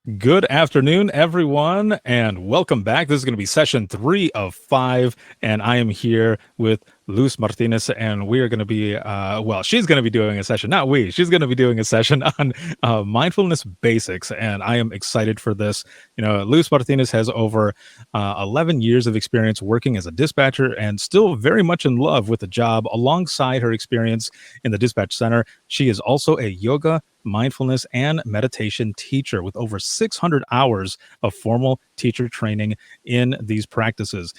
Good afternoon, everyone, and welcome back. This is going to be session 3 of 5, and I am here with Luz Martinez, and we are going to be, she's going to be doing a session, not we, she's going to be doing a session on mindfulness basics, and I am excited for this. Luz Martinez has over 11 years of experience working as a dispatcher and still very much in love with the job alongside her experience in the dispatch center. She is also a yoga, mindfulness, and meditation teacher with over 600 hours of formal teacher training in these practices.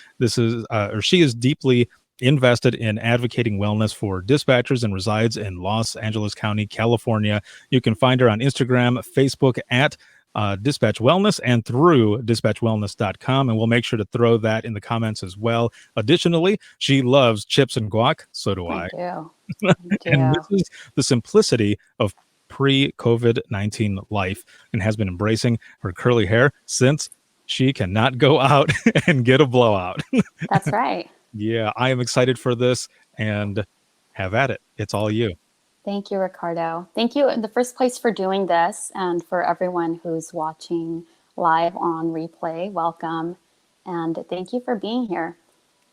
She is deeply invested in advocating wellness for dispatchers and resides in Los Angeles County, California. You can find her on Instagram, Facebook at Dispatch Wellness and through dispatchwellness.com. And we'll make sure to throw that in the comments as well. Additionally, she loves chips and guac. So do I I. do. I And do. this is the simplicity of pre-COVID-19 life and has been embracing her curly hair since she cannot go out and get a blowout. That's right. Yeah, I am excited for this and have at it. It's all you. Thank you, Ricardo. Thank you in the first place for doing this, and for everyone who's watching live on replay. Welcome. And thank you for being here.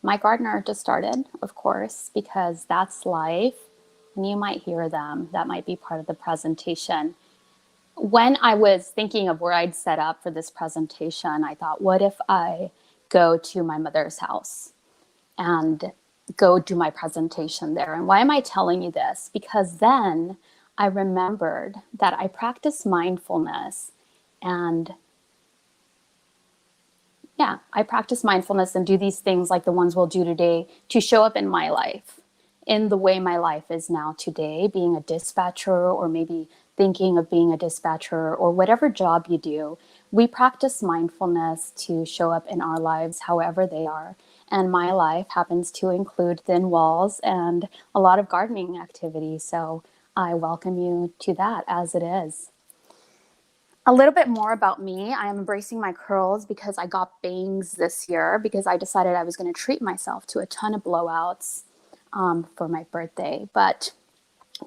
My gardener just started, of course, because that's life. And you might hear them. That might be part of the presentation. When I was thinking of where I'd set up for this presentation, I thought, what if I go to my mother's house and go do my presentation there? And why am I telling you this? Because then I remembered that I practice mindfulness, and I practice mindfulness and do these things like the ones we'll do today to show up in my life, in the way my life is now today, being a dispatcher, or maybe thinking of being a dispatcher, or whatever job you do. We practice mindfulness to show up in our lives however they are. And my life happens to include thin walls and a lot of gardening activity. So I welcome you to that as it is. A little bit more about me. I am embracing my curls because I got bangs this year because I decided I was going to treat myself to a ton of blowouts for my birthday. But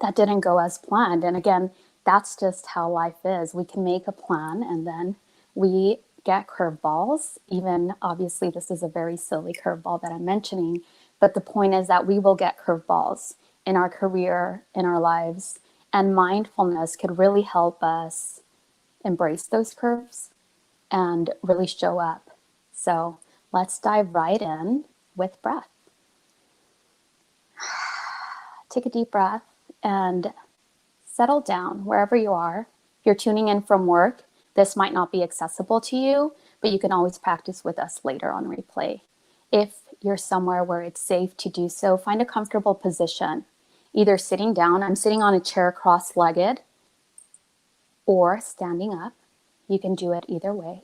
that didn't go as planned. And again, that's just how life is. We can make a plan and then we get curveballs. Even obviously, this is a very silly curveball that I'm mentioning. But the point is that we will get curveballs in our career, in our lives. And mindfulness could really help us embrace those curves and really show up. So let's dive right in with breath. Take a deep breath and settle down wherever you are. If you're tuning in from work, this might not be accessible to you, but you can always practice with us later on replay. If you're somewhere where it's safe to do so, find a comfortable position, either sitting down. I'm sitting on a chair cross-legged, or standing up. You can do it either way.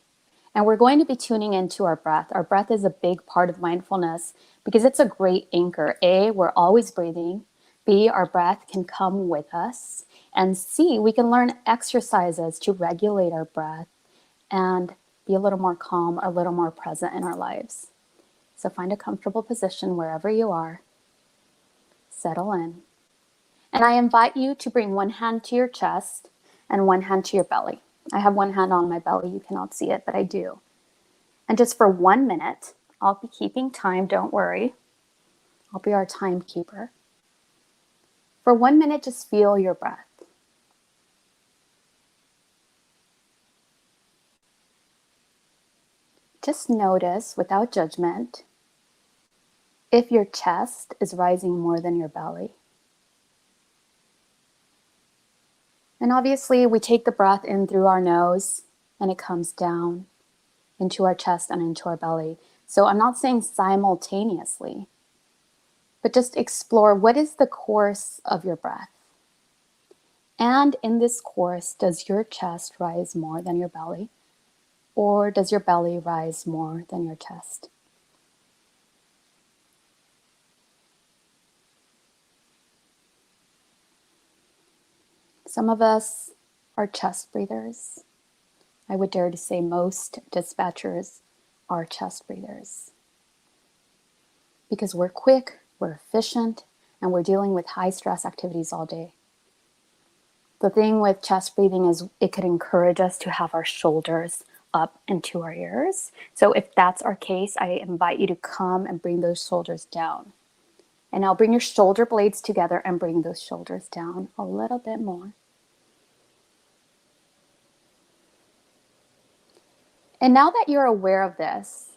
And we're going to be tuning into our breath. Our breath is a big part of mindfulness because it's a great anchor. A, we're always breathing. B, our breath can come with us. And C, we can learn exercises to regulate our breath and be a little more calm, a little more present in our lives. So find a comfortable position wherever you are. Settle in. And I invite you to bring one hand to your chest and one hand to your belly. I have one hand on my belly. You cannot see it, but I do. And just for 1 minute, I'll be keeping time. Don't worry. I'll be our timekeeper. For 1 minute, just feel your breath. Just notice, without judgment, if your chest is rising more than your belly. And obviously, we take the breath in through our nose, and it comes down into our chest and into our belly. So I'm not saying simultaneously, but just explore what is the course of your breath. And in this course, does your chest rise more than your belly? Or does your belly rise more than your chest? Some of us are chest breathers. I would dare to say most dispatchers are chest breathers. Because we're quick, we're efficient, and we're dealing with high stress activities all day. The thing with chest breathing is it could encourage us to have our shoulders up into our ears. So if that's our case, I invite you to come and bring those shoulders down. And now bring your shoulder blades together and bring those shoulders down a little bit more. And now that you're aware of this,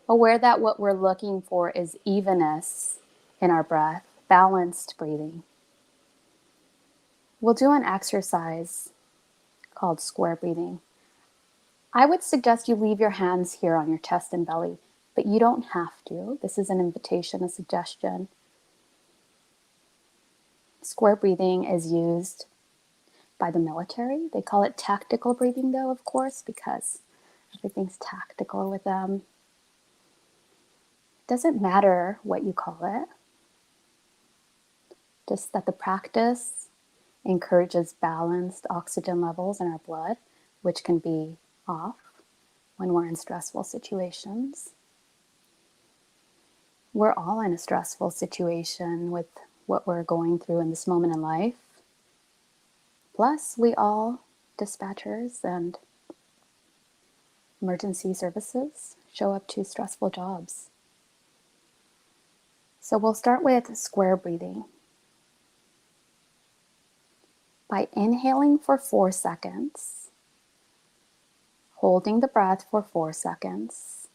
aware that what we're looking for is evenness in our breath, balanced breathing, we'll do an exercise called square breathing. I would suggest you leave your hands here on your chest and belly, but you don't have to. This is an invitation, a suggestion. Square breathing is used by the military. They call it tactical breathing, though, of course, because everything's tactical with them. It doesn't matter what you call it, just that the practice encourages balanced oxygen levels in our blood, which can be off when we're in stressful situations. We're all in a stressful situation with what we're going through in this moment in life. Plus, we all, dispatchers and emergency services, show up to stressful jobs. So we'll start with square breathing. By inhaling for 4 seconds, holding the breath for 4 seconds,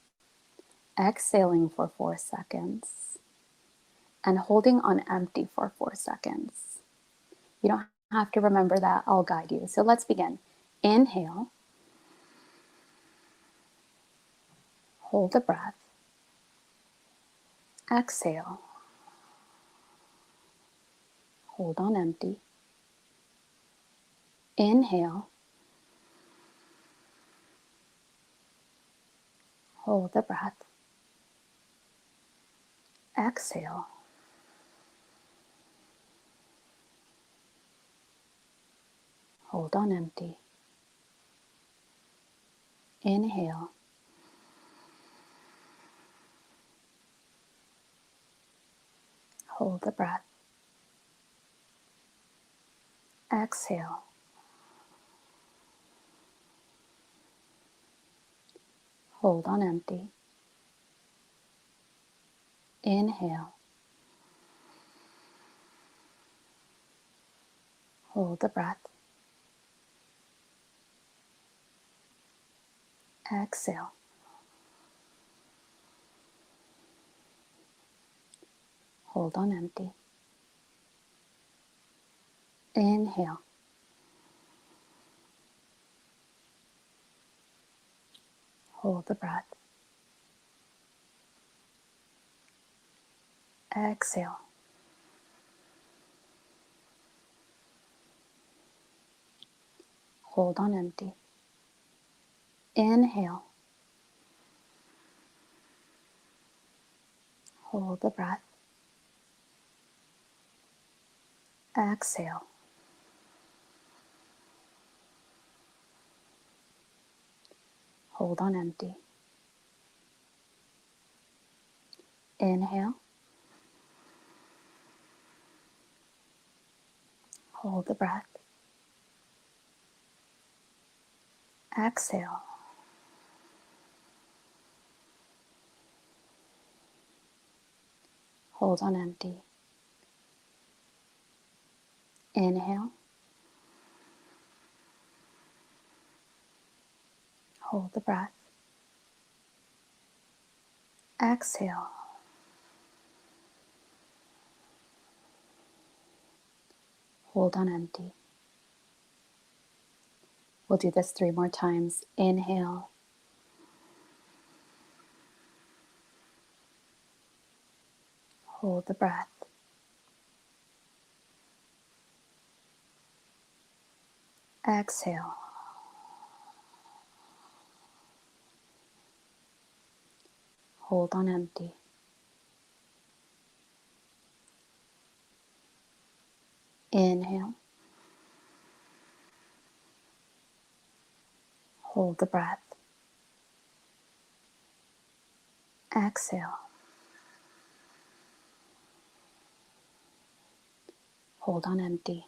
exhaling for 4 seconds, and holding on empty for 4 seconds. You don't have to remember that. I'll guide you. So let's begin. Inhale. Hold the breath. Exhale. Hold on empty. Inhale. Hold the breath. Exhale. Hold on empty. Inhale. Hold the breath. Exhale. Hold on empty. Inhale. Hold the breath. Exhale. Hold on empty. Inhale. Hold the breath. Exhale. Hold on empty. Inhale. Hold the breath. Exhale. Hold on empty. Inhale. Hold the breath. Exhale. Hold on empty. Inhale. Hold the breath. Exhale. Hold on empty. We'll do this 3 more times. Inhale. Hold the breath. Exhale. Hold on empty. Inhale. Hold the breath. Exhale. Hold on empty.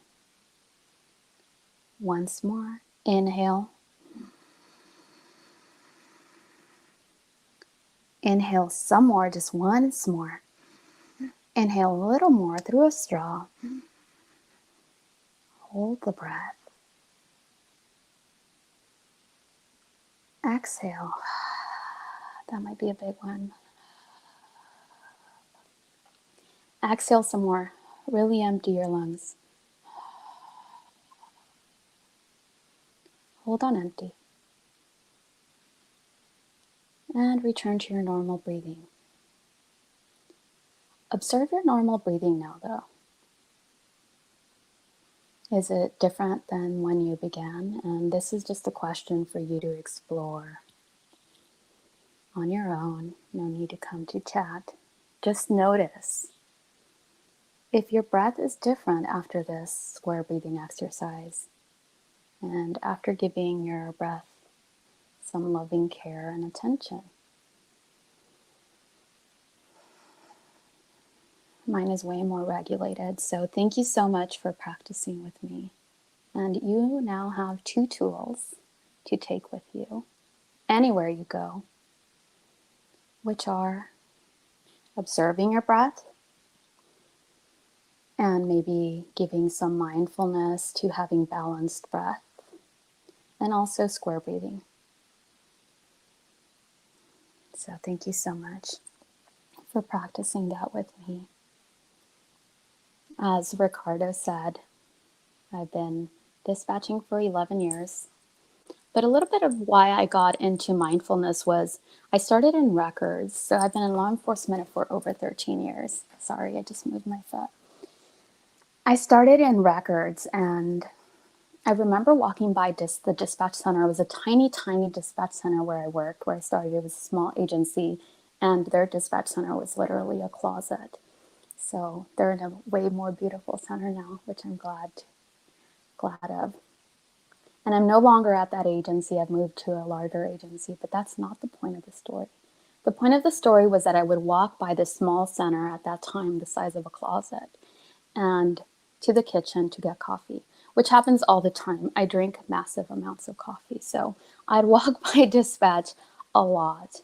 Once more. Inhale. Inhale some more, just once more. Inhale a little more through a straw. Hold the breath. Exhale. That might be a big one. Exhale some more. Really empty your lungs. Hold on empty. And return to your normal breathing. Observe your normal breathing now, though. Is it different than when you began? And this is just a question for you to explore on your own. No need to come to chat. Just notice if your breath is different after this square breathing exercise and after giving your breath some loving care and attention. Mine is way more regulated, so thank you so much for practicing with me. And you now have 2 tools to take with you anywhere you go, which are observing your breath and maybe giving some mindfulness to having balanced breath, and also square breathing. So thank you so much for practicing that with me. As Ricardo said, I've been dispatching for 11 years. But a little bit of why I got into mindfulness was I started in records. So I've been in law enforcement for over 13 years. Sorry, I just moved my foot. I started in records, and I remember walking by the dispatch center. It was a tiny, tiny dispatch center where I worked, where I started. It was a small agency, and their dispatch center was literally a closet. So they're in a way more beautiful center now, which I'm glad of. And I'm no longer at that agency. I've moved to a larger agency, but that's not the point of the story. The point of the story was that I would walk by this small center at that time, the size of a closet, and to the kitchen to get coffee, which happens all the time. I drink massive amounts of coffee. So I'd walk by dispatch a lot.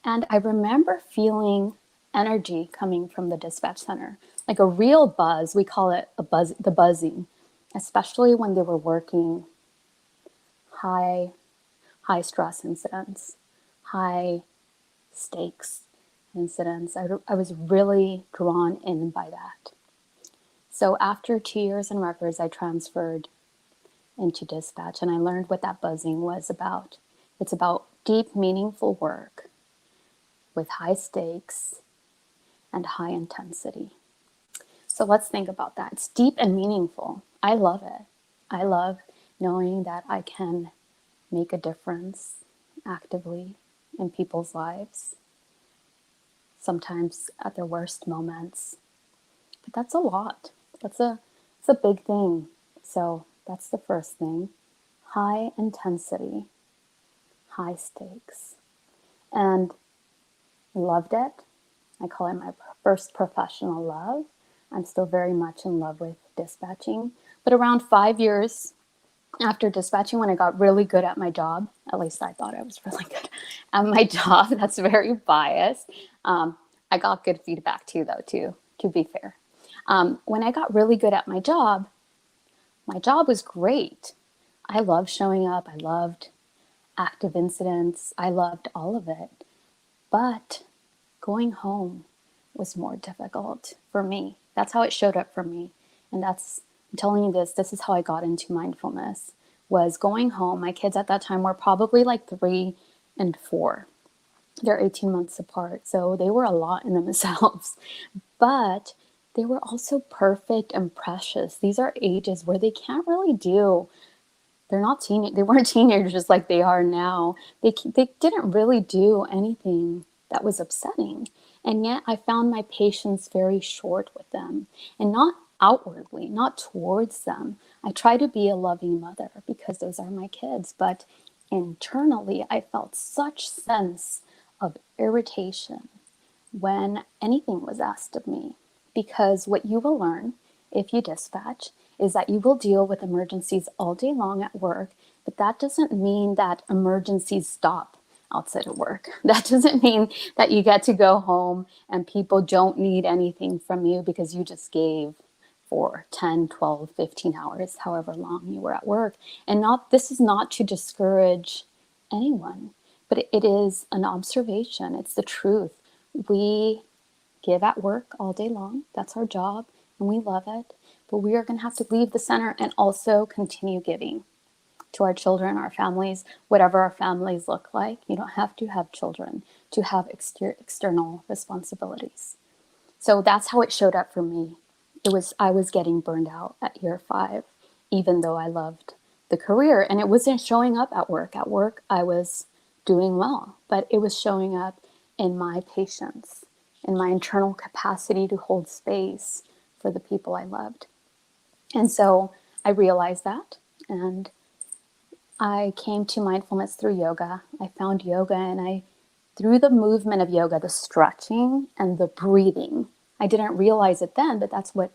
And I remember feeling energy coming from the dispatch center, like a real buzz. We call it a buzz, the buzzing, especially when they were working high stress incidents, high stakes incidents. I was really drawn in by that. So after 2 years in records, I transferred into dispatch, and I learned what that buzzing was about. It's about deep, meaningful work with high stakes and high intensity. So let's think about that. It's deep and meaningful. I love it. I love knowing that I can make a difference actively in people's lives, sometimes at their worst moments. But that's a lot. It's a big thing. So that's the first thing. High intensity, high stakes. And I loved it. I call it my first professional love. I'm still very much in love with dispatching. But around 5 years after dispatching, when I got really good at my job, at least I thought I was really good at my job. That's very biased. I got good feedback too, though, to be fair. When I got really good at my job was great. I loved showing up. I loved active incidents. I loved all of it. But going home was more difficult for me. That's how it showed up for me. And I'm telling you this is how I got into mindfulness, was going home. My kids at that time were probably like 3 and 4. They're 18 months apart. So they were a lot in themselves, but they were also perfect and precious. These are ages where they can't really do, they weren't teenagers like they are now. They didn't really do anything that was upsetting. And yet I found my patience very short with them, and not outwardly, not towards them. I try to be a loving mother because those are my kids, but internally I felt such sense of irritation when anything was asked of me. Because what you will learn if you dispatch is that you will deal with emergencies all day long at work, but that doesn't mean that emergencies stop outside of work. That doesn't mean that you get to go home and people don't need anything from you because you just gave for 10, 12, 15 hours, however long you were at work. And this is not to discourage anyone, but it is an observation. It's the truth. We give at work all day long. That's our job and we love it. But we are going to have to leave the center and also continue giving to our children, our families, whatever our families look like. You don't have to have children to have external responsibilities. So that's how it showed up for me. I was getting burned out at year 5, even though I loved the career, and it wasn't showing up at work. At work, I was doing well, but it was showing up in my patience, in my internal capacity to hold space for the people I loved. And so I realized that, and I came to mindfulness through yoga. I found yoga, and through the movement of yoga, the stretching and the breathing, I didn't realize it then, but that's what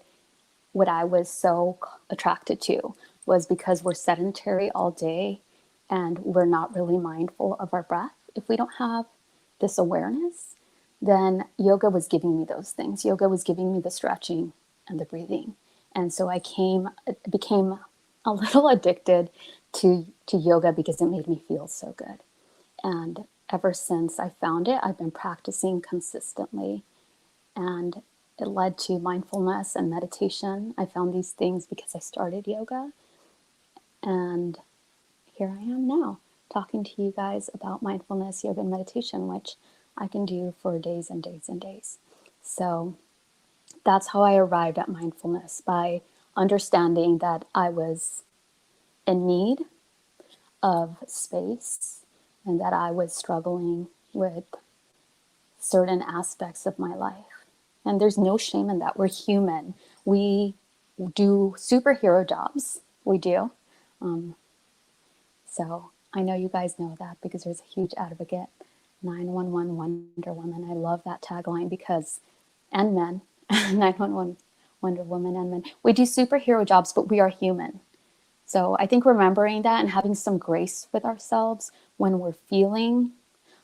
I was so attracted to, was because we're sedentary all day and we're not really mindful of our breath. If we don't have this awareness, then yoga was giving me those things. Yoga was giving me the stretching and the breathing. And so I became a little addicted to yoga because it made me feel so good. And ever since I found it, I've been practicing consistently. And it led to mindfulness and meditation. I found these things because I started yoga. And here I am now, talking to you guys about mindfulness, yoga, and meditation, which I can do for days and days and days. So that's how I arrived at mindfulness, by understanding that I was in need of space and that I was struggling with certain aspects of my life. And there's no shame in that. We're human. We do superhero jobs. We do. So I know you guys know that because there's a huge advocate, 911 Wonder Woman. I love that tagline because, and men, 911 Wonder Woman and men. We do superhero jobs, but we are human. So I think remembering that and having some grace with ourselves when we're feeling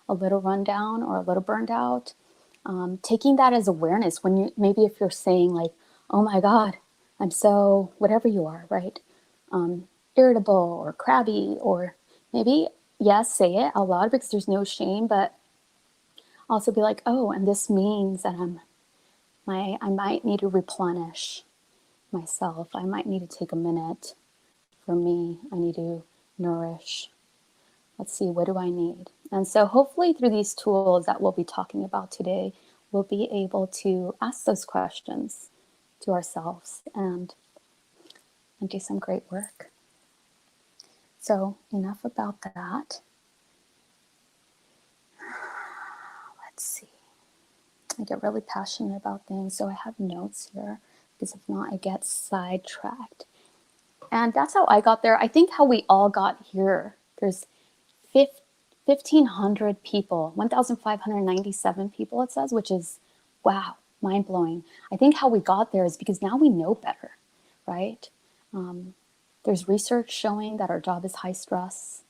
a little run down or a little burned out, taking that as awareness when maybe if you're saying like, oh my God, I'm so, whatever you are, right? Irritable or crabby, or maybe, yes, say it out loud because there's no shame, but also be like, oh, and this means that I might need to replenish myself. I might need to take a minute for me. I need to nourish. Let's see, what do I need? And so hopefully through these tools that we'll be talking about today, we'll be able to ask those questions to ourselves and do some great work. So enough about that. Let's see. I get really passionate about things, so I have notes here because if not, I get sidetracked. And that's how I got there. I think how we all got here. There's 1,500 people, 1,597 people, it says, which is, wow, mind blowing. I think how we got there is because now we know better, right? There's research showing that our job is high stress,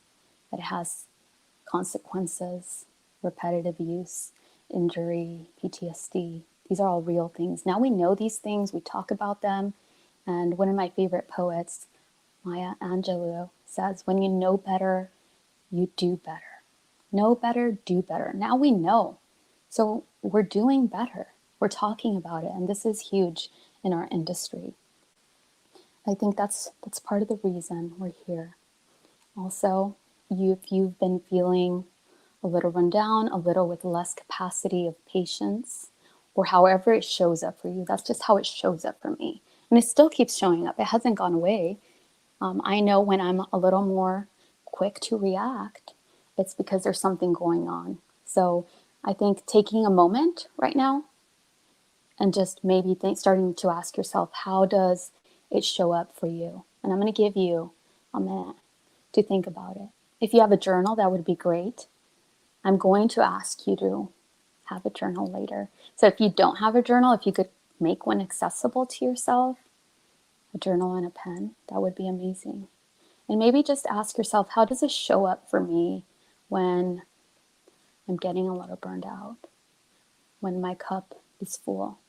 that it has consequences, repetitive use, injury, PTSD. These are all real things. Now we know these things, we talk about them. And one of my favorite poets, Maya Angelou, says, when you know better, you do better. Know better, do better. Now we know. So we're doing better. We're talking about it. And this is huge in our industry. I think that's part of the reason we're here. Also, if you've been feeling a little run down, a little with less capacity of patience, or however it shows up for you, that's just how it shows up for me. And it still keeps showing up. It hasn't gone away. I know when I'm a little more quick to react, it's because there's something going on. So I think taking a moment right now and just maybe starting to ask yourself, how does it show up for you? And I'm going to give you a minute to think about it. If you have a journal, that would be great. I'm going to ask you to have a journal later. So if you don't have a journal, if you could make one accessible to yourself, a journal and a pen. That would be amazing. And maybe just ask yourself, how does this show up for me when I'm getting a little burned out, when my cup is full?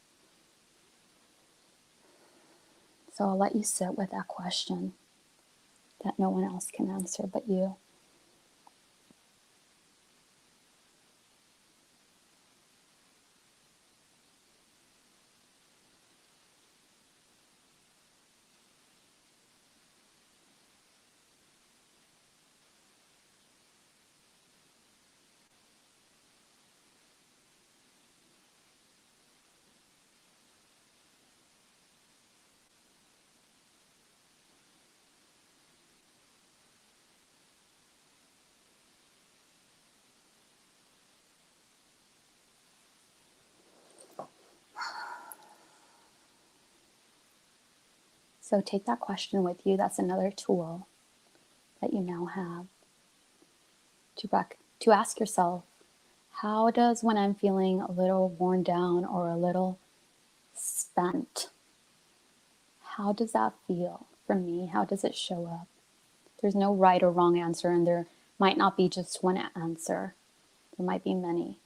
So I'll let you sit with that question that no one else can answer but you. So take that question with you. That's another tool that you now have to ask yourself, how does when I'm feeling a little worn down or a little spent, how does that feel for me? How does it show up? There's no right or wrong answer, and there might not be just one answer. There might be many.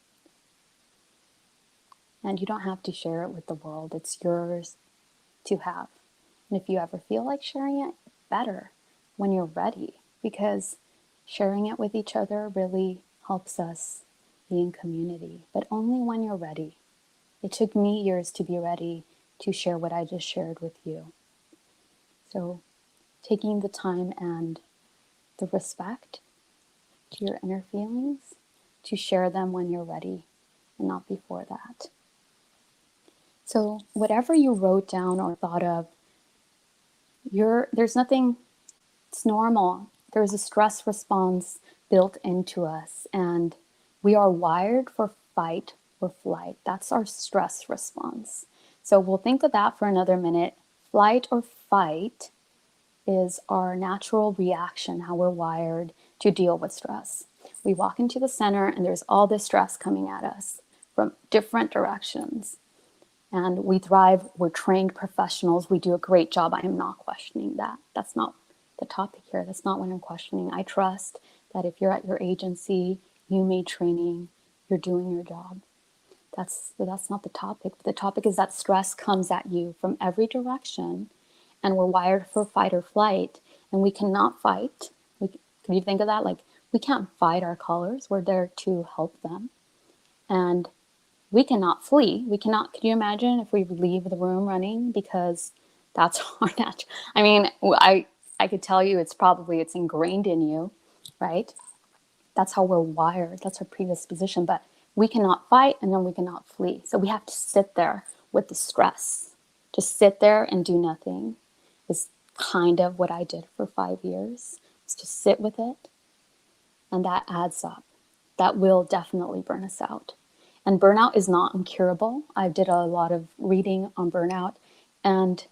And you don't have to share it with the world. It's yours to have. And if you ever feel like sharing it, better when you're ready, because sharing it with each other really helps us be in community, but only when you're ready. It took me years to be ready to share what I just shared with you. So taking the time and the respect to your inner feelings, to share them when you're ready and not before that. So whatever you wrote down or thought of, there's nothing, it's normal. There's a stress response built into us, and we are wired for fight or flight. That's our stress response. So we'll think of that for another minute. Flight or fight is our natural reaction, how we're wired to deal with stress. We walk into the center and there's all this stress coming at us from different directions. And we thrive, we're trained professionals, we do a great job. I am not questioning that. That's not the topic here. That's not what I'm questioning. I trust that if you're at your agency, you made training, you're doing your job. That's not the topic. The topic is that stress comes at you from every direction, and we're wired for fight or flight, and we cannot fight. Can you think of that? Like, we can't fight our colors. We're there to help them. And we cannot flee. We cannot. Can you imagine if we leave the room running? Because that's our natural. I mean, I could tell you it's ingrained in you, right? That's how we're wired. That's our predisposition. But we cannot fight, and then we cannot flee. So we have to sit there with the stress. Just sit there and do nothing is kind of what I did for 5 years. Is just sit with it, and that adds up. That will definitely burn us out. And burnout is not incurable. I did a lot of reading on burnout. And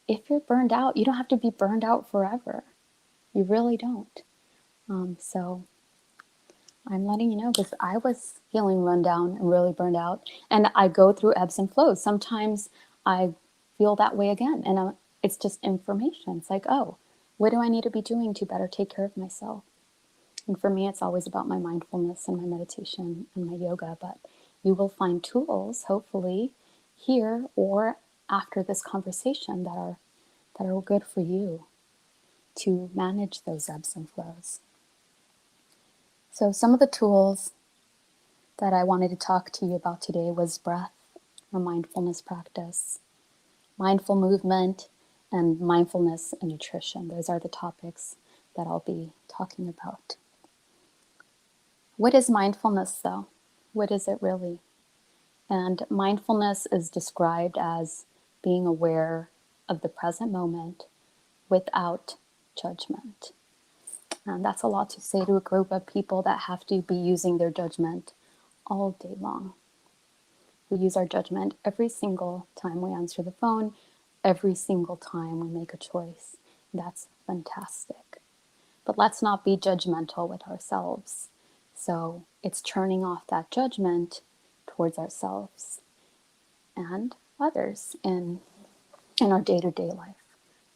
if you're burned out, you don't have to be burned out forever. You really don't. So I'm letting you know, because I was feeling run down and really burned out. And I go through ebbs and flows. Sometimes I feel that way again. And it's just information. It's like, oh, what do I need to be doing to better take care of myself? And for me, it's always about my mindfulness and my meditation and my yoga. But you will find tools, hopefully, here or after this conversation that are good for you to manage those ebbs and flows. So some of the tools that I wanted to talk to you about today was breath or mindfulness practice, mindful movement, and mindfulness and nutrition. Those are the topics that I'll be talking about. What is mindfulness, though? What is it really? And mindfulness is described as being aware of the present moment without judgment. And that's a lot to say to a group of people that have to be using their judgment all day long. We use our judgment every single time we answer the phone, every single time we make a choice. That's fantastic. But let's not be judgmental with ourselves. So it's turning off that judgment towards ourselves and others in our day-to-day life.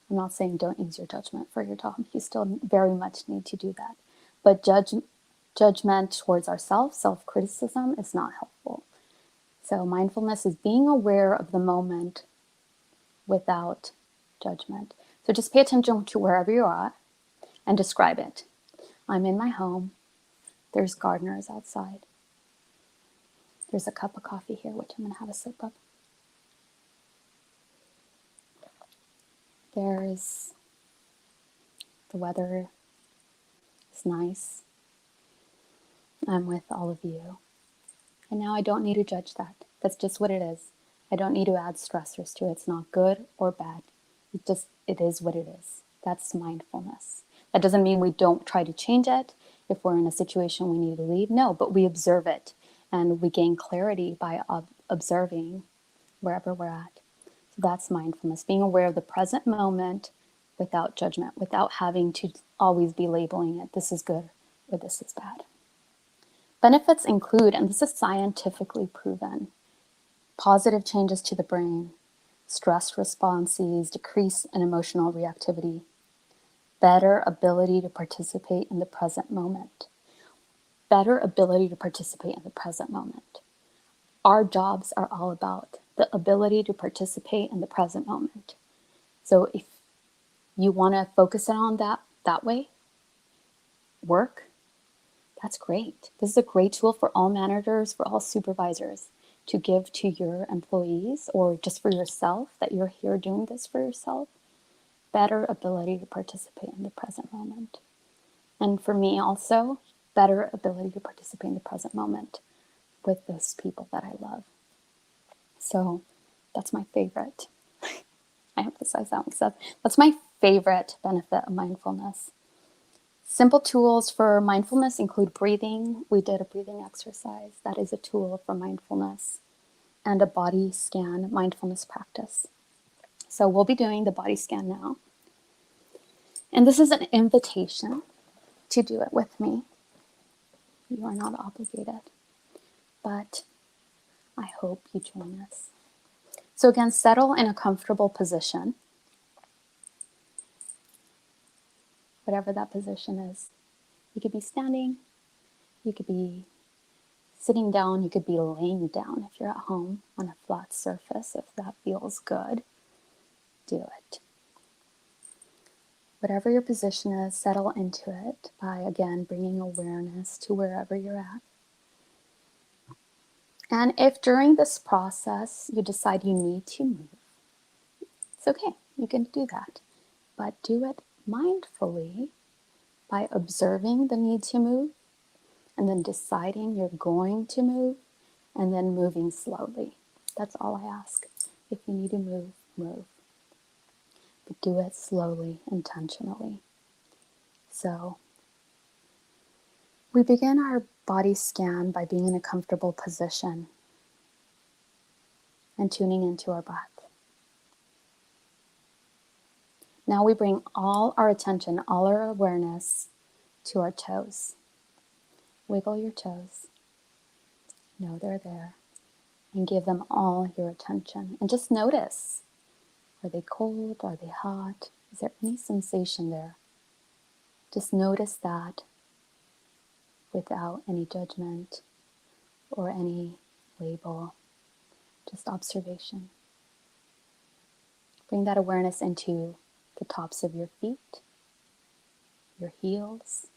I'm not saying don't use your judgment for your job. You still very much need to do that. But judgment towards ourselves, self-criticism, is not helpful. So mindfulness is being aware of the moment without judgment. So just pay attention to wherever you're at and describe it. I'm in my home. There's gardeners outside. There's a cup of coffee here, which I'm going to have a sip of. There's the weather is nice. I'm with all of you. And now I don't need to judge that. That's just what it is. I don't need to add stressors to it. It's not good or bad. It is what it is. That's mindfulness. That doesn't mean we don't try to change it if we're in a situation we need to leave. No, but we observe it and we gain clarity by observing wherever we're at. So that's mindfulness, being aware of the present moment without judgment, without having to always be labeling it, this is good or this is bad. Benefits include, and this is scientifically proven, positive changes to the brain, stress responses, decrease in emotional reactivity, better ability to participate in the present moment. Better ability to participate in the present moment. Our jobs are all about the ability to participate in the present moment. So if you want to focus on that way, work, that's great. This is a great tool for all managers, for all supervisors to give to your employees or just for yourself, that you're here doing this for yourself. Better ability to participate in the present moment. And for me also, better ability to participate in the present moment with those people that I love. So that's my favorite. I emphasize that one stuff. That's my favorite benefit of mindfulness. Simple tools for mindfulness include breathing. We did a breathing exercise. That is a tool for mindfulness. And a body scan mindfulness practice. So we'll be doing the body scan now. And this is an invitation to do it with me. You are not obligated, but I hope you join us. So again, settle in a comfortable position, whatever that position is. You could be standing, you could be sitting down, you could be laying down if you're at home on a flat surface. If that feels good, do it. Whatever your position is, settle into it by, again, bringing awareness to wherever you're at. And if during this process you decide you need to move, it's okay, you can do that. But do it mindfully by observing the need to move and then deciding you're going to move and then moving slowly. That's all I ask. If you need to move, move. But do it slowly, intentionally. So we begin our body scan by being in a comfortable position and tuning into our breath. Now we bring all our attention, all our awareness to our toes. Wiggle your toes. Know they're there. And give them all your attention. And just notice, are they cold? Are they hot? Is there any sensation there? Just notice that without any judgment or any label, just observation. Bring that awareness into the tops of your feet, your heels,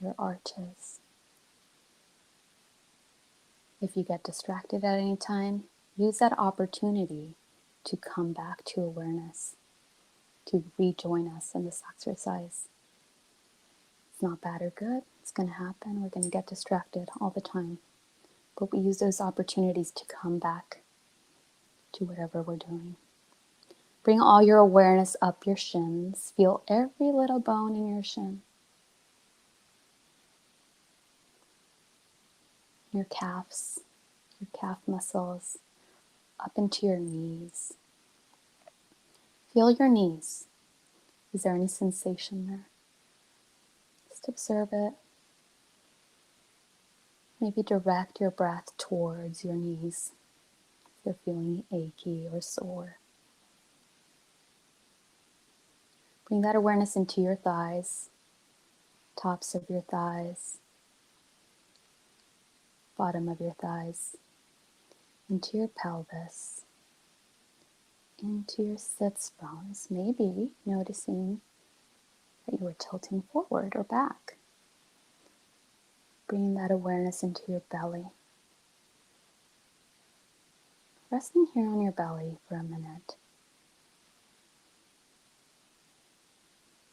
your arches. If you get distracted at any time, use that opportunity to come back to awareness, to rejoin us in this exercise. It's not bad or good. It's going to happen. We're going to get distracted all the time. But we use those opportunities to come back to whatever we're doing. Bring all your awareness up your shins. Feel every little bone in your shin. Your calves, your calf muscles, up into your knees. Feel your knees. Is there any sensation there? Just observe it. Maybe direct your breath towards your knees if they're feeling achy or sore. Bring that awareness into your thighs, tops of your thighs, bottom of your thighs, into your pelvis, into your sits bones, maybe noticing that you were tilting forward or back. Bringing that awareness into your belly. Resting here on your belly for a minute.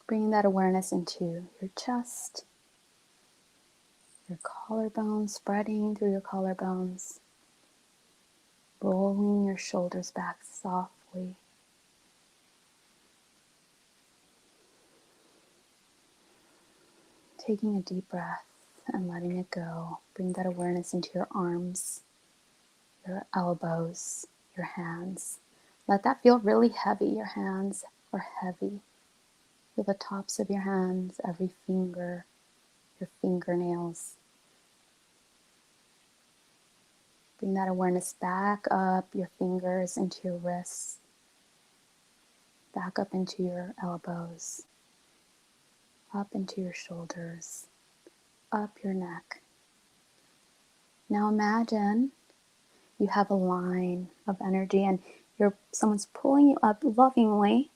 Bringing that awareness into your chest, your collarbones, spreading through your collarbones, rolling your shoulders back softly. Taking a deep breath and letting it go. Bring that awareness into your arms, your elbows, your hands. Let that feel really heavy. Your hands are heavy. Feel the tops of your hands, every finger, your fingernails. Bring that awareness back up your fingers into your wrists, back up into your elbows, up into your shoulders, up your neck. Now imagine you have a line of energy and someone's pulling you up lovingly.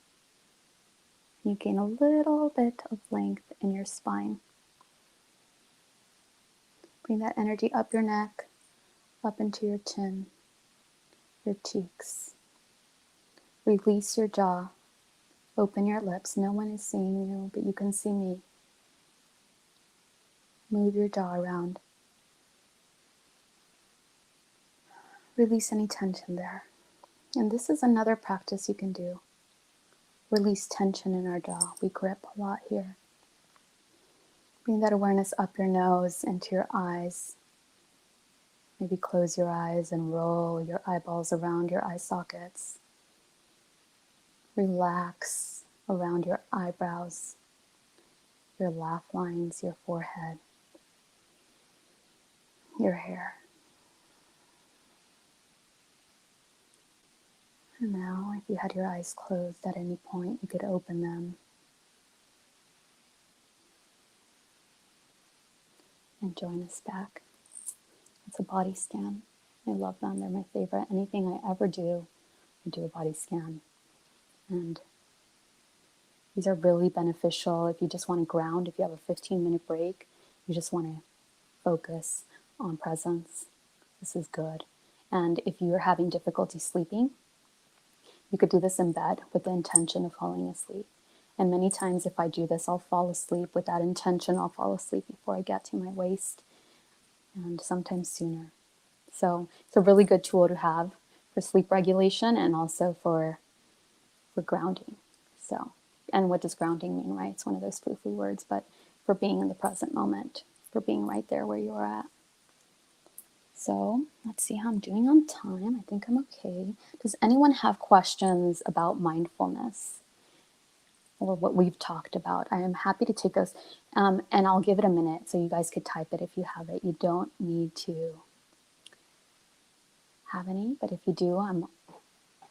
You gain a little bit of length in your spine. Bring that energy up your neck, up into your chin, your cheeks. Release your jaw. Open your lips. No one is seeing you, but you can see me. Move your jaw around. Release any tension there. And this is another practice you can do. Release tension in our jaw. We grip a lot here. Bring that awareness up your nose, into your eyes. Maybe close your eyes and roll your eyeballs around your eye sockets. Relax around your eyebrows, your laugh lines, your forehead, your hair. And now, if you had your eyes closed at any point, you could open them and join us back. It's a body scan. I love them. They're my favorite. Anything I ever do, I do a body scan. And these are really beneficial if you just want to ground, if you have a 15-minute break, you just want to focus on presence. This is good. And if you're having difficulty sleeping, you could do this in bed with the intention of falling asleep. And many times if I do this, I'll fall asleep with that intention. I'll fall asleep before I get to my waist, and sometimes sooner. So it's a really good tool to have for sleep regulation and also for grounding. So, and what does grounding mean, right? It's one of those foo-foo words, but for being in the present moment, for being right there where you are at. So let's see how I'm doing on time. I think I'm okay. Does anyone have questions about mindfulness or what we've talked about? I am happy to take those, and I'll give it a minute so you guys could type it if you have it. You don't need to have any, but if you do, I'm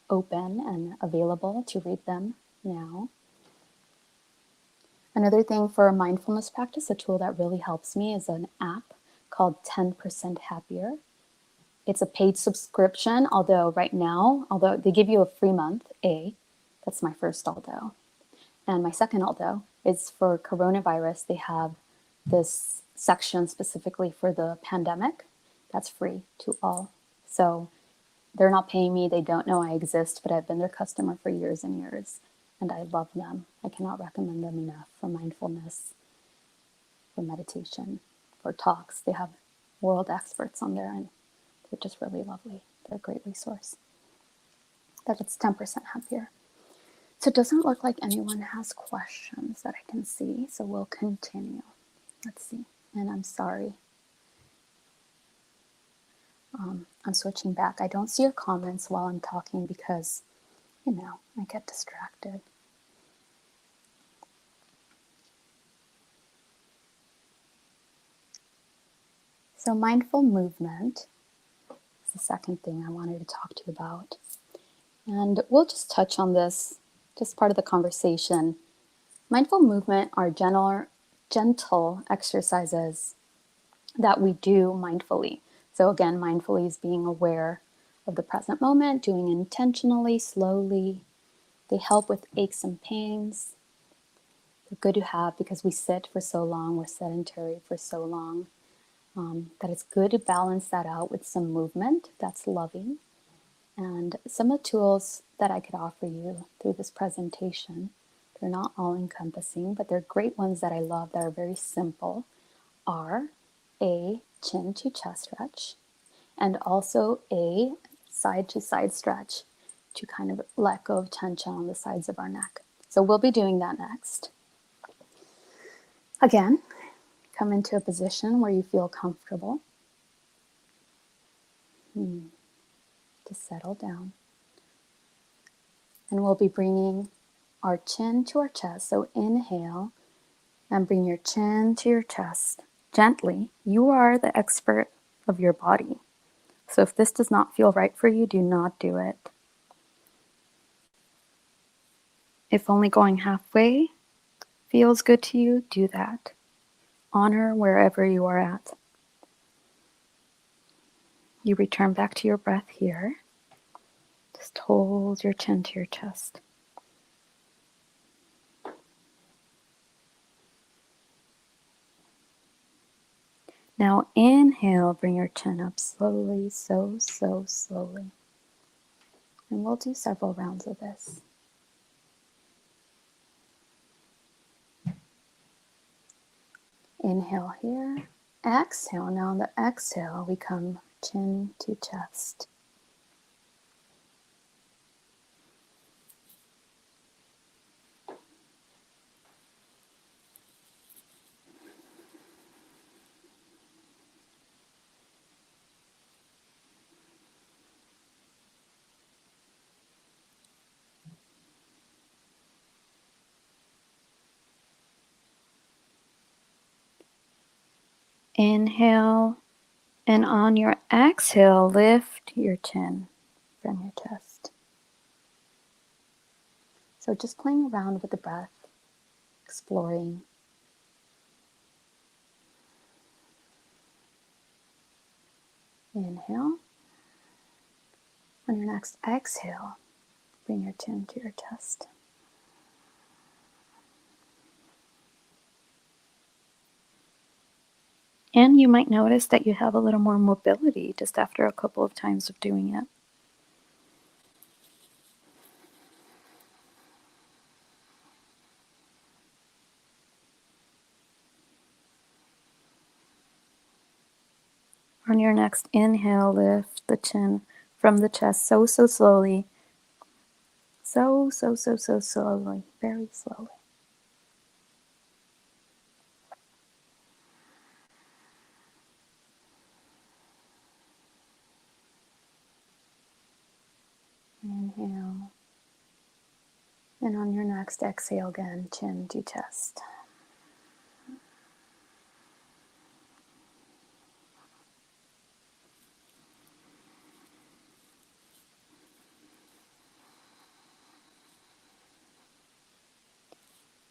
open and available to read them now. Another thing for a mindfulness practice, a tool that really helps me is an app called 10% Happier. It's a paid subscription, although right now, although they give you a free month, that's my first although. And my second although is for coronavirus. They have this section specifically for the pandemic that's free to all. So they're not paying me. They don't know I exist, but I've been their customer for years and years. And I love them. I cannot recommend them enough for mindfulness, for meditation, for talks. They have world experts on there, and they're just really lovely. They're a great resource. That it's 10% happier. So it doesn't look like anyone has questions that I can see. So we'll continue. Let's see. And I'm sorry. I'm switching back. I don't see your comments while I'm talking because, I get distracted. So mindful movement is the second thing I wanted to talk to you about. And we'll just touch on this, just part of the conversation. Mindful movement are gentle exercises that we do mindfully. So again, mindfully is being aware of the present moment, doing intentionally, slowly. They help with aches and pains. They're good to have because we sit for so long, we're sedentary for so long, that it's good to balance that out with some movement that's loving. And some of the tools that I could offer you through this presentation, they're not all encompassing, but they're great ones that I love that are very simple, are a chin to chest stretch and also a side to side stretch to kind of let go of tension on the sides of our neck. So we'll be doing that next. Again, come into a position where you feel comfortable. To settle down. And we'll be bringing our chin to our chest. So inhale and bring your chin to your chest gently. You are the expert of your body. So if this does not feel right for you, do not do it. If only going halfway feels good to you, do that. Honor wherever you are at. You return back to your breath here. Just hold your chin to your chest. Now inhale, bring your chin up slowly, so slowly. And we'll do several rounds of this. Inhale here. Exhale. Now on the exhale, we come chin to chest. Inhale, and on your exhale, lift your chin from your chest. So just playing around with the breath, exploring. Inhale. On your next exhale, bring your chin to your chest. And you might notice that you have a little more mobility just after a couple of times of doing it. On your next inhale, lift the chin from the chest so slowly. So slowly, very slowly. Inhale. And on your next exhale again, chin to chest.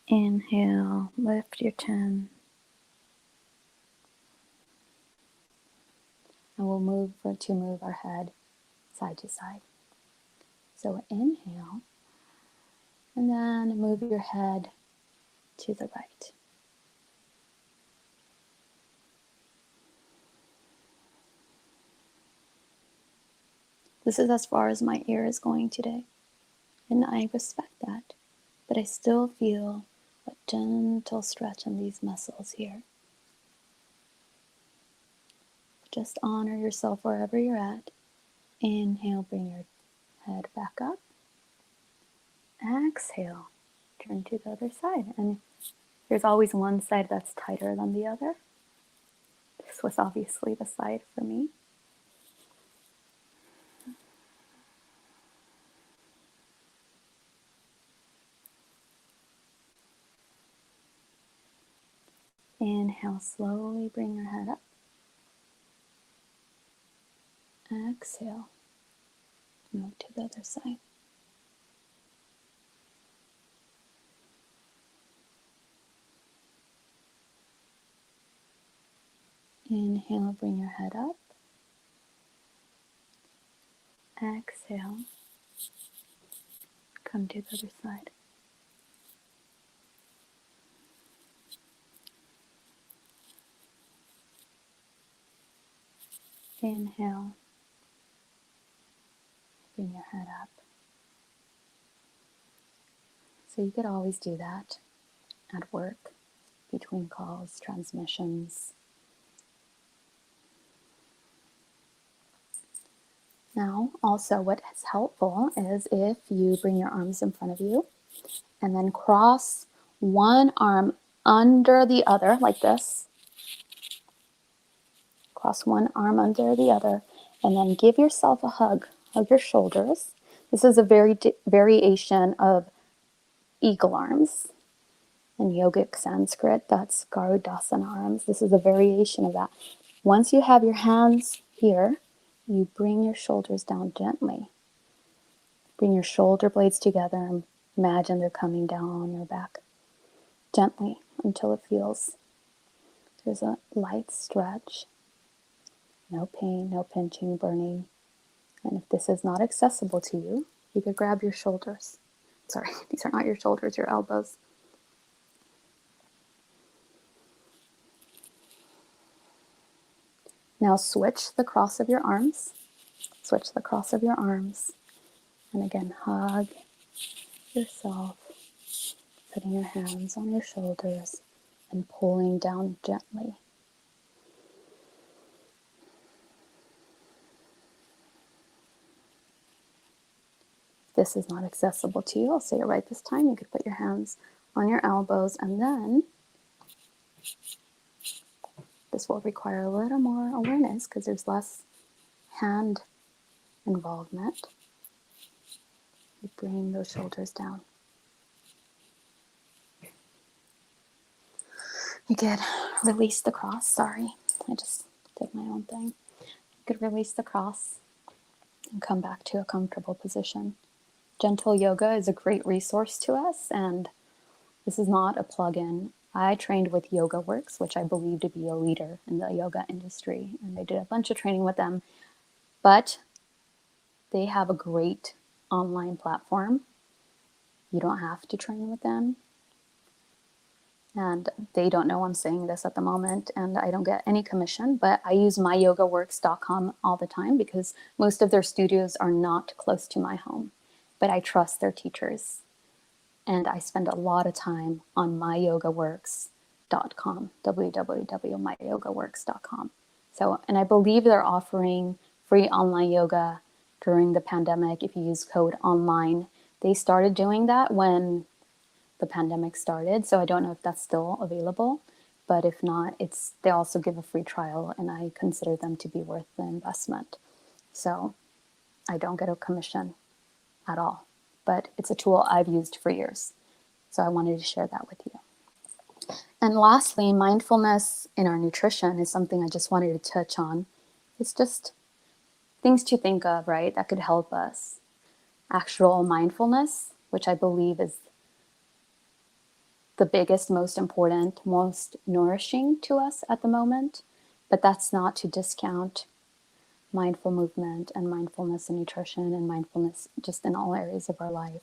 Inhale, lift your chin. And we'll move our head side to side. So inhale, and then move your head to the right. This is as far as my ear is going today, and I respect that, but I still feel a gentle stretch in these muscles here. Just honor yourself wherever you're at. Inhale, bring your head back up. Exhale, turn to the other side. And there's always one side that's tighter than the other. This was obviously the side for me. Inhale, slowly bring your head up. Exhale, move to the other side. Inhale, bring your head up. Exhale, come to the other side. Inhale, bring your head up. So you could always do that at work, between calls, transmissions. Now, also what is helpful is if you bring your arms in front of you and then cross one arm under the other like this. Cross one arm under the other and then give yourself a hug. Hug your shoulders. This is a variation of eagle arms. In yogic Sanskrit, that's Garudasana arms. This is a variation of that. Once you have your hands here, you bring your shoulders down gently. Bring your shoulder blades together and imagine they're coming down your back gently until it feels there's a light stretch. No pain, no pinching, burning. And if this is not accessible to you, you could grab your shoulders. Sorry, these are not your shoulders, your elbows. Now switch the cross of your arms. Switch the cross of your arms. And again, hug yourself, putting your hands on your shoulders and pulling down gently. If this is not accessible to you, I'll say it right this time. You could put your hands on your elbows, and then this will require a little more awareness because there's less hand involvement. You bring those shoulders down. You could release the cross. Sorry, I just did my own thing. You could release the cross and come back to a comfortable position. Gentle yoga is a great resource to us, and this is not a plug-in. I trained with Yoga Works, which I believe to be a leader in the yoga industry, and I did a bunch of training with them. But they have a great online platform. You don't have to train with them. And they don't know I'm saying this at the moment, and I don't get any commission, but I use myyogaworks.com all the time because most of their studios are not close to my home. But I trust their teachers. And I spend a lot of time on myyogaworks.com, www.myyogaworks.com. So, and I believe they're offering free online yoga during the pandemic if you use code online. They started doing that when the pandemic started, so I don't know if that's still available, but if not, they also give a free trial, and I consider them to be worth the investment. So I don't get a commission at all, but it's a tool I've used for years. So I wanted to share that with you. And lastly, mindfulness in our nutrition is something I just wanted to touch on. It's just things to think of, right, that could help us. Actual mindfulness, which I believe is the biggest, most important, most nourishing to us at the moment. But that's not to discount mindful movement and mindfulness in nutrition and mindfulness just in all areas of our life.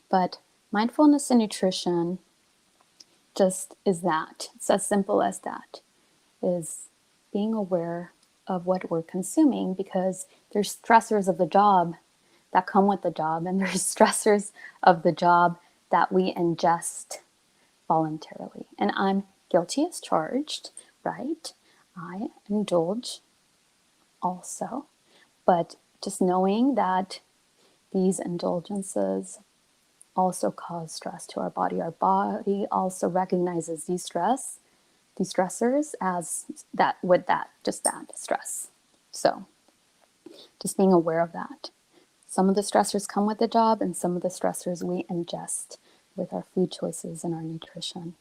But mindfulness in nutrition just is that. It's as simple as that, is being aware of what we're consuming, because there's stressors of the job that come with the job, and there's stressors of the job that we ingest voluntarily. And I'm guilty as charged, right? I indulge also, but just knowing that these indulgences also cause stress to our body. Our body also recognizes these stressors as that, with that, just that stress. So just being aware of that. Some of the stressors come with the job, and some of the stressors we ingest with our food choices and our nutrition.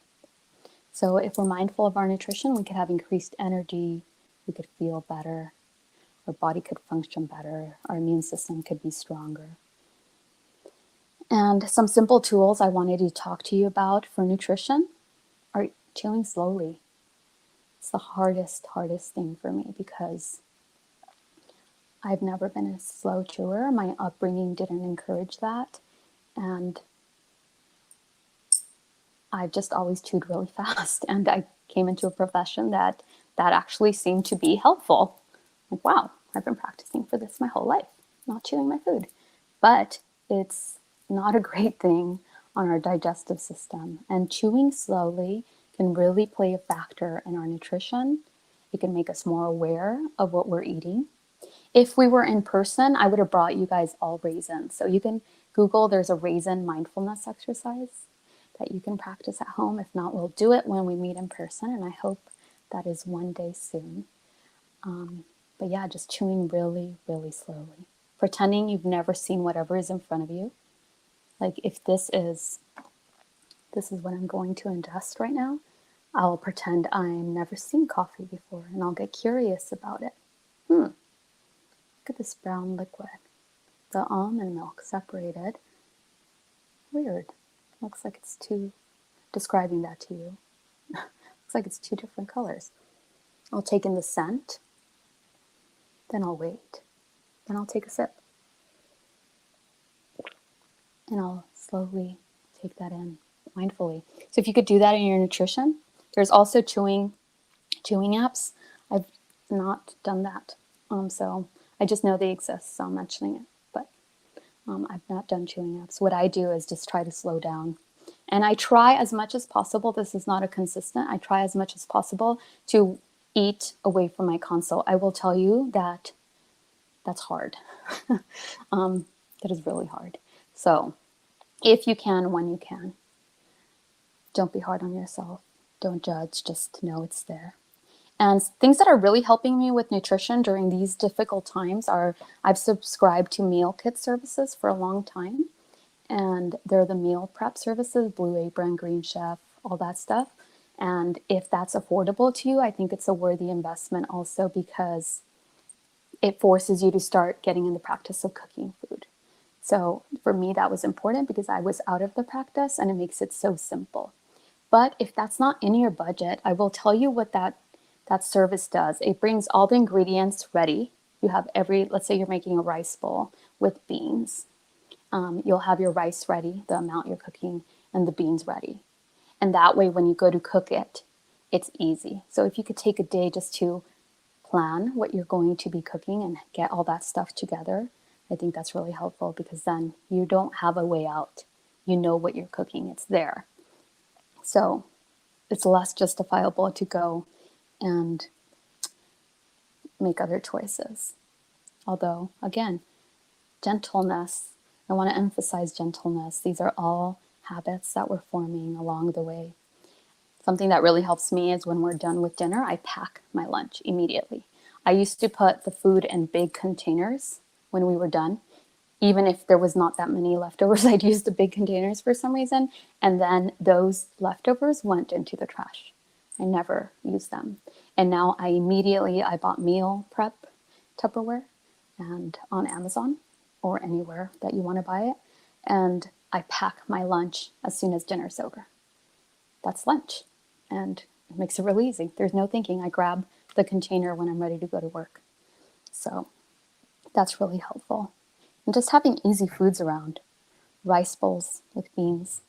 So if we're mindful of our nutrition, we could have increased energy, we could feel better, our body could function better, our immune system could be stronger. And some simple tools I wanted to talk to you about for nutrition are chewing slowly. It's the hardest thing for me because I've never been a slow chewer. My upbringing didn't encourage that. And I've just always chewed really fast. And I came into a profession that actually seemed to be helpful. Like, wow, I've been practicing for this my whole life, not chewing my food. But it's not a great thing on our digestive system. And chewing slowly can really play a factor in our nutrition. It can make us more aware of what we're eating. If we were in person, I would have brought you guys all raisins. So you can Google, there's a raisin mindfulness exercise that you can practice at home. If not, we'll do it when we meet in person. And I hope that is one day soon. But yeah, just chewing really, really slowly. Pretending you've never seen whatever is in front of you. Like if this is what I'm going to ingest right now, I'll pretend I've never seen coffee before and I'll get curious about it. Look at this brown liquid. The almond milk separated. Weird. Looks like it's two, describing that to you. Looks like it's two different colors. I'll take in the scent, then I'll wait. Then I'll take a sip. And I'll slowly take that in mindfully. So if you could do that in your nutrition, there's also chewing apps. I've not done that. So I just know they exist, so I'm mentioning it. But I've not done chewing apps. What I do is just try to slow down. And I try as much as possible, this is not a consistent, I try as much as possible to eat away from my console. I will tell you that that's hard. That is really hard. So if you can, when you can, don't be hard on yourself. Don't judge, just know it's there. And things that are really helping me with nutrition during these difficult times are I've subscribed to meal kit services for a long time. And they're the meal prep services, Blue Apron, Green Chef, all that stuff. And if that's affordable to you, I think it's a worthy investment also because it forces you to start getting in the practice of cooking food. So for me, that was important because I was out of the practice and it makes it so simple. But if that's not in your budget, I will tell you what that service does. It brings all the ingredients ready. You have let's say you're making a rice bowl with beans. You'll have your rice ready, the amount you're cooking, and the beans ready. And that way, when you go to cook it, it's easy. So if you could take a day just to plan what you're going to be cooking and get all that stuff together, I think that's really helpful because then you don't have a way out. You know what you're cooking, it's there. So it's less justifiable to go and make other choices. Although, again, gentleness, I want to emphasize gentleness. These are all habits that we're forming along the way. Something that really helps me is when we're done with dinner, I pack my lunch immediately. I used to put the food in big containers when we were done. Even if there was not that many leftovers, I'd use the big containers for some reason. And then those leftovers went into the trash. I never used them. And now I bought meal prep Tupperware and on Amazon or anywhere that you want to buy it. And I pack my lunch as soon as dinner's over. That's lunch. And it makes it really easy. There's no thinking. I grab the container when I'm ready to go to work. So that's really helpful. And just having easy foods around. Rice bowls with beans.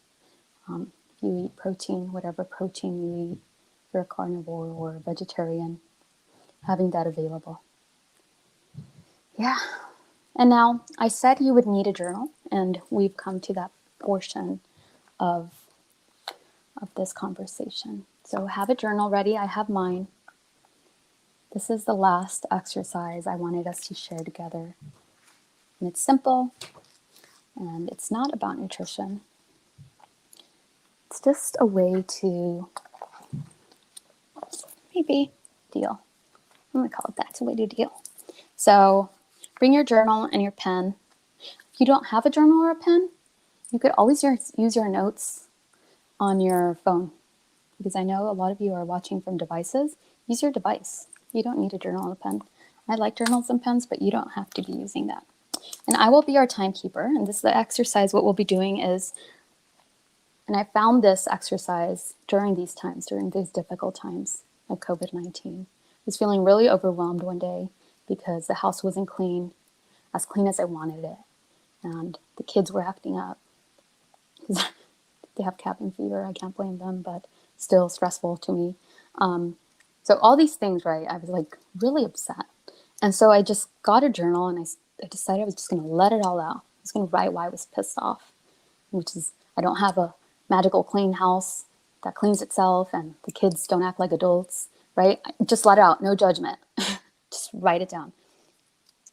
If you eat protein, whatever protein you eat, if you're a carnivore or a vegetarian, having that available. Yeah. And now I said you would need a journal, and we've come to that portion of this conversation. So have a journal ready. I have mine. This is the last exercise I wanted us to share together. And it's simple, and it's not about nutrition. It's just a way to maybe deal. I'm going to call it that. It's a way to deal. So bring your journal and your pen. If you don't have a journal or a pen, you could always use your notes on your phone, because I know a lot of you are watching from devices. Use your device. You don't need a journal and a pen. I like journals and pens, but you don't have to be using that. And I will be our timekeeper. And this is the exercise. What we'll be doing is, and I found this exercise during these times, during these difficult times, of COVID-19. I was feeling really overwhelmed one day because the house wasn't as clean as I wanted it. And the kids were acting up because they have cabin fever. I can't blame them, but still stressful to me. So all these things, right? I was like really upset. And so I just got a journal and I decided I was just going to let it all out. I was going to write why I was pissed off, which is I don't have a magical clean house that cleans itself and the kids don't act like adults, right? Just let it out, no judgment. Just write it down.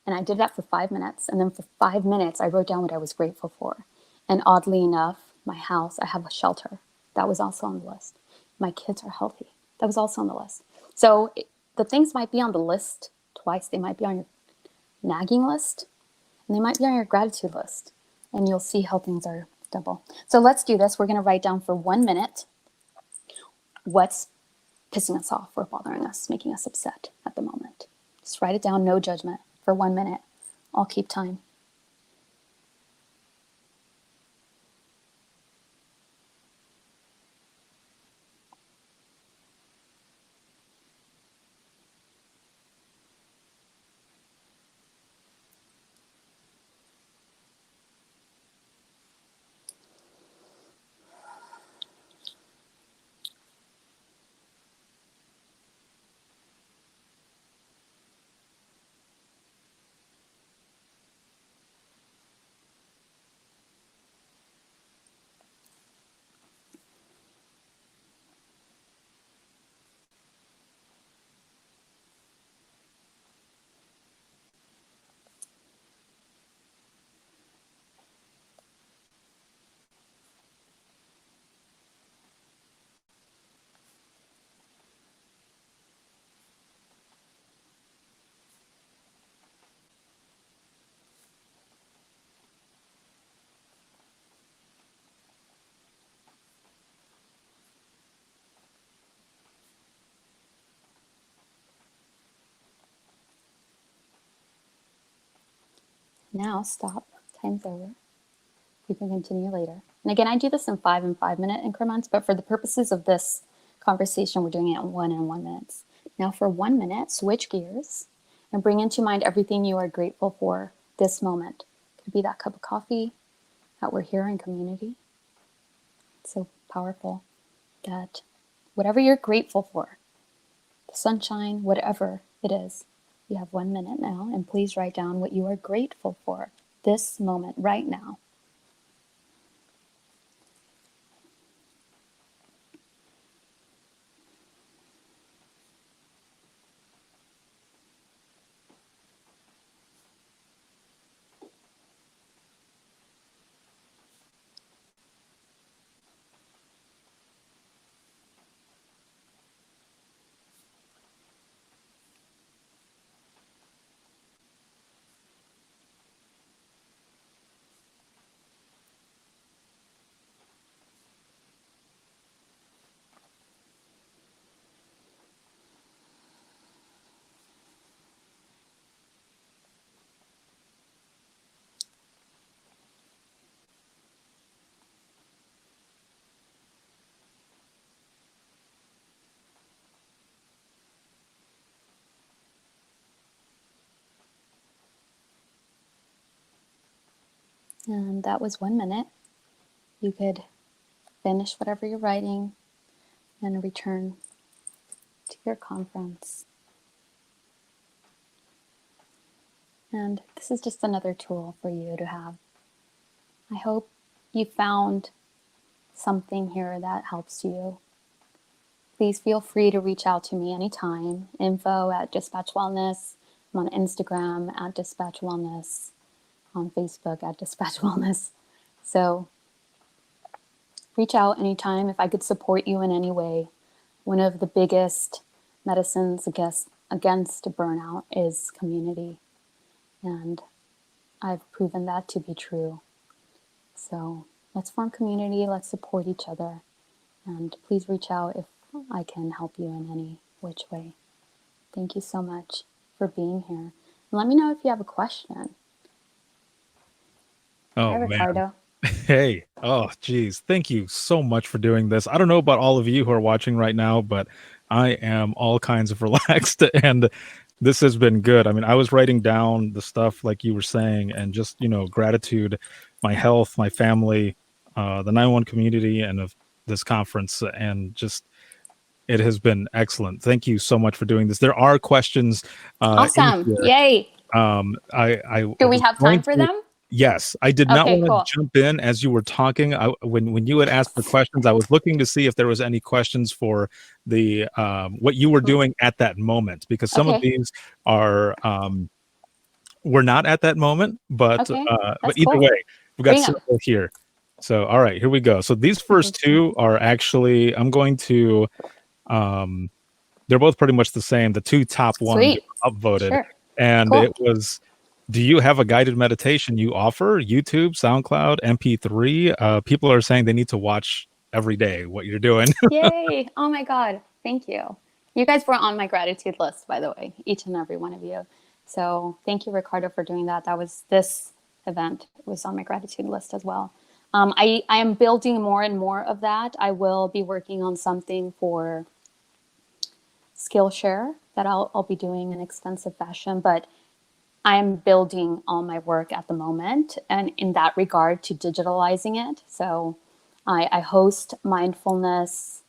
And I did that for 5 minutes. And then for 5 minutes, I wrote down what I was grateful for. And oddly enough, my house, I have a shelter. That was also on the list. My kids are healthy. That was also on the list. So the things might be on the list twice. They might be on your nagging list and they might be on your gratitude list. And you'll see how things are double. So let's do this. We're going to write down for 1 minute what's pissing us off or bothering us, making us upset at the moment. Just write it down, no judgment, for 1 minute. I'll keep time. Now stop. Time's over. You can continue later. And again, I do this in 5 minute increments, but for the purposes of this conversation, we're doing it in 1 minutes. Now for 1 minute, switch gears and bring into mind everything you are grateful for this moment. Could be that cup of coffee, that we're here in community. It's so powerful that whatever you're grateful for, the sunshine, whatever it is, you have 1 minute now, and please write down what you are grateful for this moment right now. And that was 1 minute. You could finish whatever you're writing and return to your conference. And this is just another tool for you to have. I hope you found something here that helps you. Please feel free to reach out to me anytime. Info@Dispatch Wellness. I'm on Instagram @Dispatch Wellness. On Facebook @Dispatch Wellness. So reach out anytime if I could support you in any way. One of the biggest medicines against burnout is community. And I've proven that to be true. So let's form community, let's support each other. And please reach out if I can help you in any which way. Thank you so much for being here. And let me know if you have a question. Hi, Oh man. Ricardo. Hey. Oh geez. Thank you so much for doing this. I don't know about all of you who are watching right now, but I am all kinds of relaxed, and this has been good. I mean, I was writing down the stuff like you were saying, and just gratitude, my health, my family, the 911 community, and of this conference, and just it has been excellent. Thank you so much for doing this. There are questions in Awesome. here. Yay. I Do we was have going time for to. them? Yes, I did not Okay, want to cool. jump in as you were talking. When you had asked for questions, I was looking to see if there was any questions for the what you were doing at that moment, because some of Okay. these are were not at that moment, Okay. but That's either cool. way, we've got Bring them. several here. So all right, here we go. So these first two are actually I'm going to um, they're both pretty much the same. The two top ones Sweet. were upvoted, Sure. and Cool. it was, do you have a guided meditation you offer? YouTube, SoundCloud, MP3? People are saying they need to watch every day what you're doing. Yay. Oh my God. Thank you. You guys were on my gratitude list, by the way, each and every one of you. So thank you, Ricardo, for doing that. That was this event was on my gratitude list as well. I am building more and more of that. I will be working on something for Skillshare that I'll be doing in extensive fashion, but I'm building all my work at the moment, and in that regard to digitalizing it. So I host mindfulness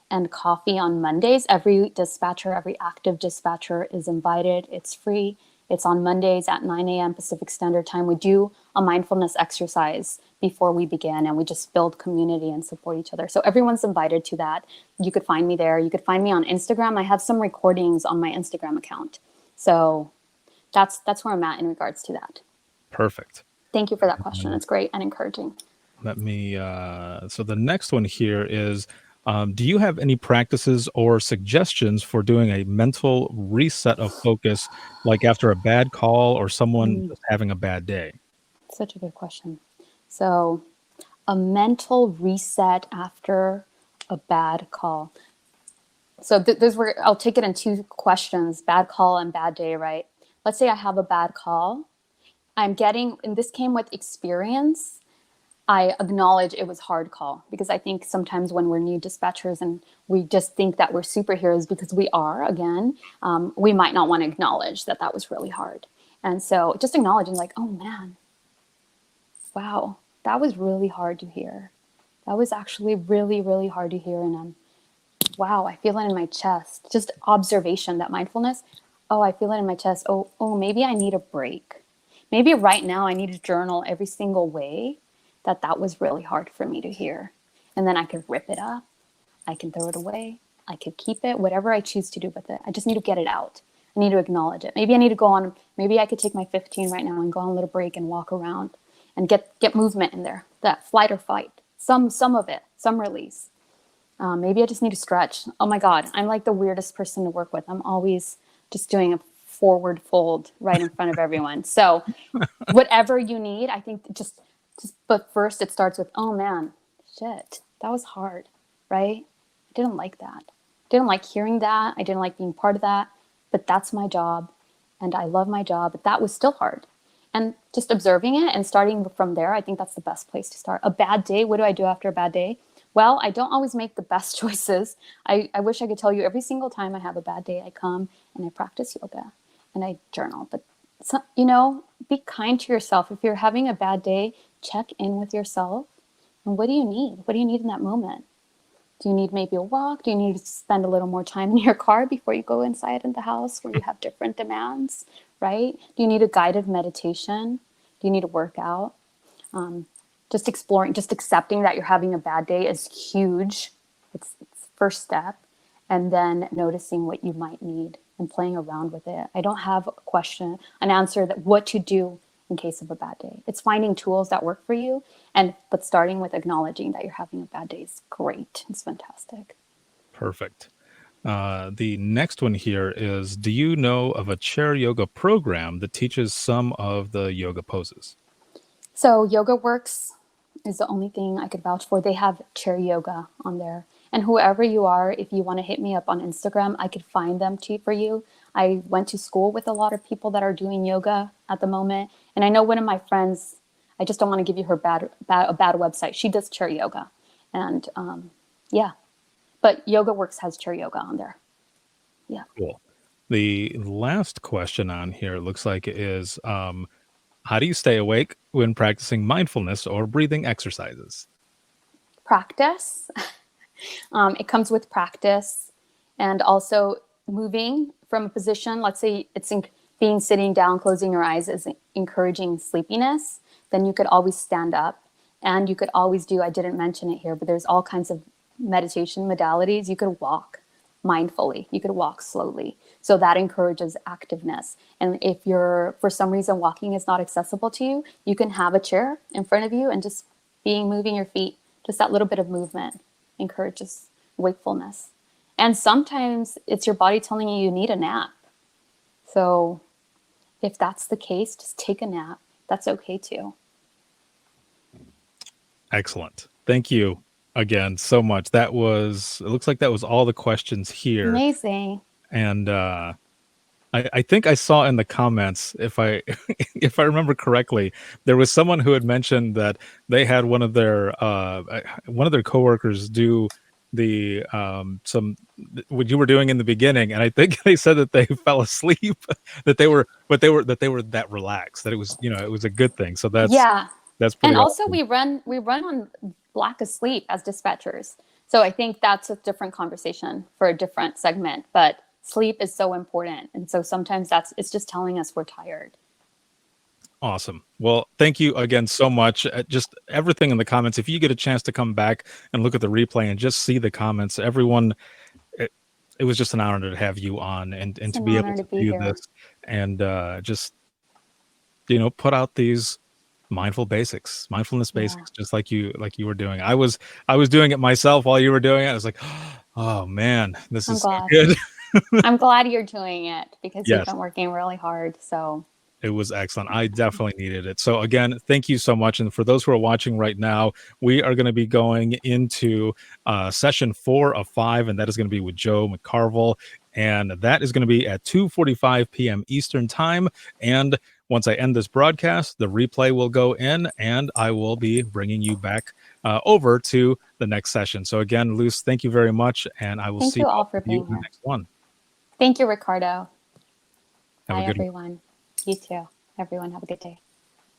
and coffee on Mondays. Every dispatcher, every active dispatcher is invited. It's free. It's on Mondays at 9 a.m. Pacific Standard Time. We do a mindfulness exercise before we begin, and we just build community and support each other. So everyone's invited to that. You could find me there. You could find me on Instagram. I have some recordings on my Instagram account. So that's where I'm at in regards to that. Perfect. Thank you for that question. It's great and encouraging. Let me. So the next one here is. Do you have any practices or suggestions for doing a mental reset of focus, like after a bad call or someone just having a bad day? Such a good question. So, a mental reset after a bad call. So those were, I'll take it in two questions, bad call and bad day, right? Let's say I have a bad call. I'm getting, and this came with experience. I acknowledge it was hard call, because I think sometimes when we're new dispatchers and we just think that we're superheroes, because we are, again, we might not want to acknowledge that that was really hard. And so just acknowledging like, oh man, wow, that was really hard to hear. That was actually really, really hard to hear. And wow, I feel it in my chest. Just observation, that mindfulness. Oh, I feel it in my chest. Oh, maybe I need a break. Maybe right now I need to journal every single way that was really hard for me to hear. And then I could rip it up. I can throw it away. I could keep it, whatever I choose to do with it. I just need to get it out. I need to acknowledge it. Maybe I need to go on, maybe I could take my 15 right now and go on a little break and walk around and get movement in there, that flight or fight. Some of it, some release. Maybe I just need to stretch. Oh my God, I'm like the weirdest person to work with. I'm always just doing a forward fold right in front of everyone. So whatever you need, I think but first it starts with, oh man, shit, that was hard, right? I didn't like that. Didn't like hearing that. I didn't like being part of that, but that's my job and I love my job, but that was still hard. And just observing it and starting from there, I think that's the best place to start. A bad day, what do I do after a bad day? Well, I don't always make the best choices. I wish I could tell you every single time I have a bad day, I come and I practice yoga and I journal. But, be kind to yourself. If you're having a bad day, check in with yourself. And what do you need? What do you need in that moment? Do you need maybe a walk? Do you need to spend a little more time in your car before you go inside in the house where you have different demands, right? Do you need a guided meditation? Do you need a workout? Just exploring, just accepting that you're having a bad day is huge. It's first step. And then noticing what you might need and playing around with it. I don't have a question, an answer that what to do in case of a bad day. It's finding tools that work for you, but starting with acknowledging that you're having a bad day is great. It's fantastic. Perfect. The next one here is, do you know of a chair yoga program that teaches some of the yoga poses? So Yoga Works is the only thing I could vouch for. They have chair yoga on there. And whoever you are, if you want to hit me up on Instagram, I could find them for you. I went to school with a lot of people that are doing yoga at the moment. And I know one of my friends, I just don't want to give you her a bad website. She does chair yoga. And yeah, but Yoga Works has chair yoga on there. Yeah. Cool. The last question on here looks like is how do you stay awake when practicing mindfulness or breathing exercises? Practice. It comes with practice, and also moving from a position. Let's say it's being sitting down, closing your eyes is encouraging sleepiness. Then you could always stand up, and you could always do. I didn't mention it here, but there's all kinds of meditation modalities. You could walk mindfully. You could walk slowly. So that encourages activeness. And if you're, for some reason, walking is not accessible to you, you can have a chair in front of you and just moving your feet, just that little bit of movement encourages wakefulness. And sometimes it's your body telling you you need a nap. So if that's the case, just take a nap. That's okay too. Excellent. Thank you again so much. That was, it looks like that was all the questions here. Amazing. And I think I saw in the comments, if I if I remember correctly, there was someone who had mentioned that they had one of their coworkers do the some what you were doing in the beginning, and I think they said that they fell asleep, that they were that relaxed, that it was, it was a good thing. So Yeah. that's And pretty also awesome. we run on lack of sleep as dispatchers. So I think that's a different conversation for a different segment, but sleep is so important. And so sometimes it's just telling us we're tired. Awesome. Well, thank you again so much. Just everything in the comments. If you get a chance to come back and look at the replay and just see the comments, everyone, it, it was just an honor to have you on and It's to an be able honor to to be do this here. and just, put out these mindfulness Yeah. basics, just like you were doing. I was doing it myself while you were doing it. I was like, oh man, this I'm is so glad. good. I'm glad you're doing it because you've Yes. been working really hard. So It was excellent. I definitely needed it. So again, thank you so much. And for those who are watching right now, we are going to be going into session 4 of 5, and that is going to be with Joe McCarville, and that is going to be at 2:45 p.m. Eastern time. And once I end this broadcast, the replay will go in, and I will be bringing you back over to the next session. So again, Luz, thank you very much, and I will thank see you all all for of you being in the here. next one. Thank you, Ricardo. Have a Bye, good one. everyone. You too. Everyone, have a good day.